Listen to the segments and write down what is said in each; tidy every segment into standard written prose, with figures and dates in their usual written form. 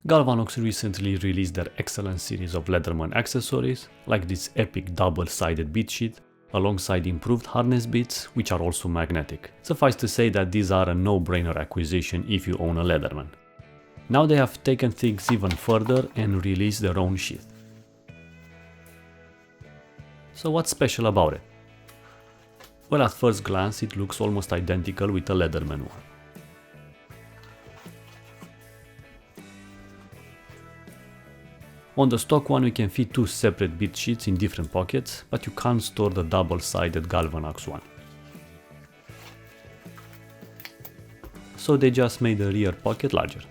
Galvanox recently released their excellent series of Leatherman accessories, like this epic double-sided bead sheath, alongside improved harness bits, which are also magnetic. Suffice to say that these are a no-brainer acquisition if you own a Leatherman. Now they have taken things even further and released their own sheath. So what's special about it? Well, at first glance it looks almost identical with a Leatherman one. On the stock one we can fit two separate bead sheets in different pockets, but you can't store the double-sided Galvanox one. So they just made the rear pocket larger.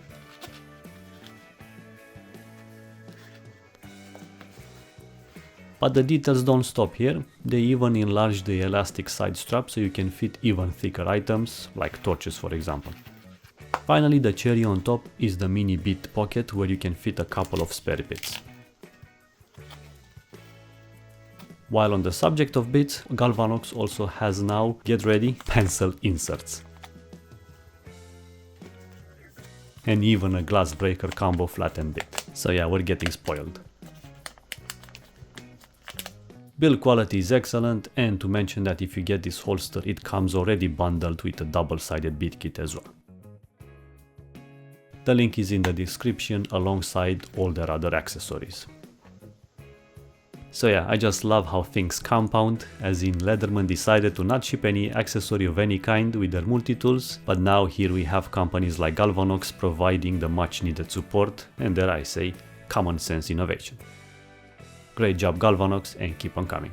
But the details don't stop here, they even enlarged the elastic side strap so you can fit even thicker items, like torches for example. Finally, the cherry on top is the mini bead pocket where you can fit a couple of spare bits. While on the subject of bits, Galvanox also has now, get ready, pencil inserts. And even a glass breaker combo flattened bit. So yeah, we're getting spoiled. Build quality is excellent, and to mention that if you get this holster it comes already bundled with a double-sided bead kit as well. The link is in the description alongside all their other accessories. So yeah, I just love how things compound, as in Leatherman decided to not ship any accessory of any kind with their multi-tools, but now here we have companies like Galvanox providing the much needed support and, dare I say, common sense innovation. Great job Galvanox, and keep on coming.